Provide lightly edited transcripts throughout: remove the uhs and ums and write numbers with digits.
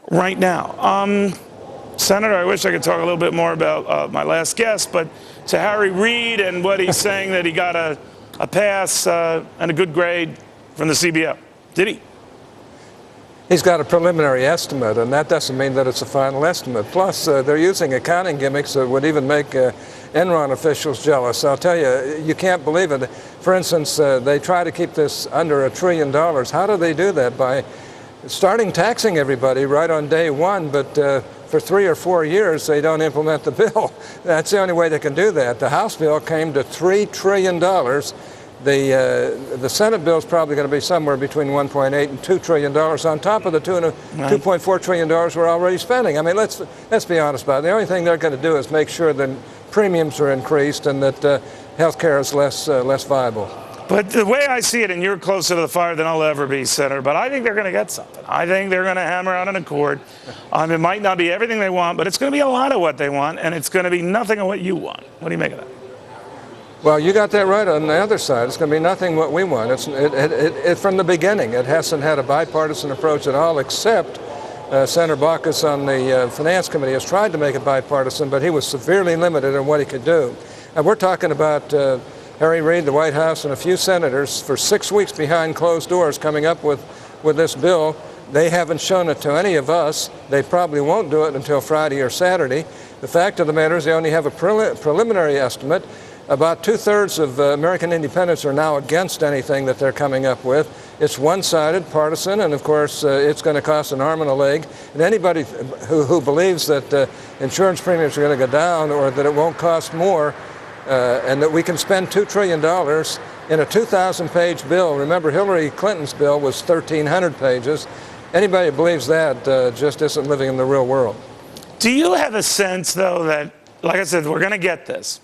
right now. Senator, I wish I could talk a little bit more about my last guest, but to Harry Reid and what he's saying that he got a pass and a good grade from the CBO. Did he? He's got a preliminary estimate, and that doesn't mean that it's a final estimate. Plus, they're using accounting gimmicks that would even make Enron officials jealous. I'll tell you, you can't believe it. For instance, they try to keep this under $1 trillion. How do they do that? By starting taxing everybody right on day one, but for 3 or 4 years they don't implement the bill. That's the only way they can do that. The House bill came to $3 trillion. The Senate bill is probably going to be somewhere between 1.8 and $2 trillion on top of the $2.4 trillion we're already spending. I mean, let's be honest about it. The only thing they're going to do is make sure that premiums are increased and that health care is less viable. But the way I see it, and you're closer to the fire than I'll ever be, Senator, but I think they're going to get something. I think they're going to hammer out an accord. It might not be everything they want, but it's going to be a lot of what they want, and it's going to be nothing of what you want. What do you make of that? Well, you got that right on the other side. It's going to be nothing what we want. From the beginning, it hasn't had a bipartisan approach at all, except Senator Baucus on the Finance Committee has tried to make it bipartisan, but he was severely limited in what he could do. And we're talking about Harry Reid, the White House, and a few senators for 6 weeks behind closed doors coming up with this bill. They haven't shown it to any of us. They probably won't do it until Friday or Saturday. The fact of the matter is they only have a preliminary estimate. About 2/3 of American independents are now against anything that they're coming up with. It's one-sided, partisan, and of course it's going to cost an arm and a leg. And anybody who believes that insurance premiums are going to go down or that it won't cost more and that we can spend $2 trillion in a 2,000-page bill. Remember, Hillary Clinton's bill was 1,300 pages. Anybody who believes that just isn't living in the real world. Do you have a sense, though, that, like I said, we're going to get this?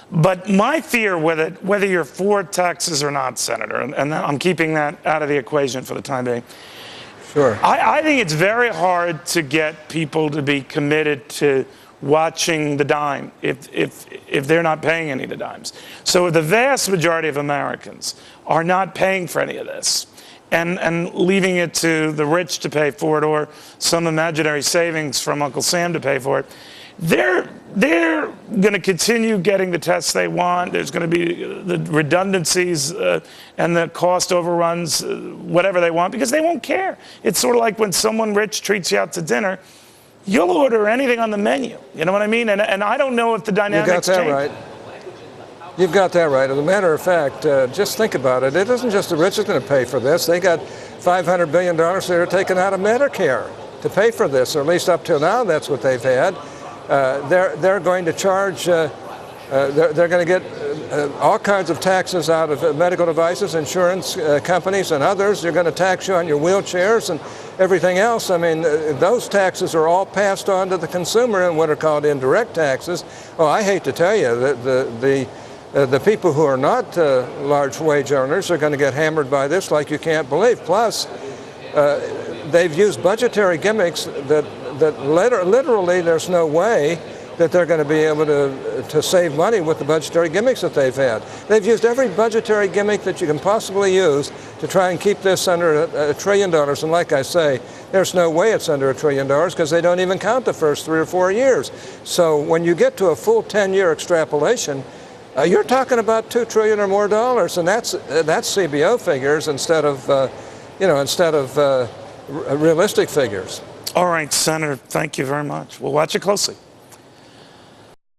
But my fear with it, whether you're for taxes or not, Senator, and I'm keeping that out of the equation for the time being. Sure. I think it's very hard to get people to be committed to watching the dime if they're not paying any of the dimes. So the vast majority of Americans are not paying for any of this and leaving it to the rich to pay for it or some imaginary savings from Uncle Sam to pay for it. They're going to continue getting the tests they want. There's going to be the redundancies and the cost overruns, whatever they want, because they won't care. It's sort of like when someone rich treats you out to dinner, you'll order anything on the menu. You know what I mean? And I don't know if the dynamics change. You got that right. You've got that right. As a matter of fact, just think about it. It isn't just the rich that's going to pay for this. They got $500 billion they're taking out of Medicare to pay for this, or at least up till now that's what they've had. They're going to charge, they're going to get all kinds of taxes out of medical devices, insurance companies and others. They're going to tax you on your wheelchairs and everything else. I mean, those taxes are all passed on to the consumer in what are called indirect taxes. Oh, I hate to tell you that the people who are not large wage earners are going to get hammered by this like you can't believe. Plus, they've used budgetary gimmicks that literally there's no way that they're going to be able to save money with the budgetary gimmicks that they've had. They've used every budgetary gimmick that you can possibly use to try and keep this under $1 trillion. And like I say, there's no way it's under $1 trillion because they don't even count the first 3 or 4 years. So when you get to a full 10-year extrapolation, you're talking about $2 trillion or more dollars, and that's CBO figures instead of realistic figures. All right, Senator, thank you very much. We'll watch it closely.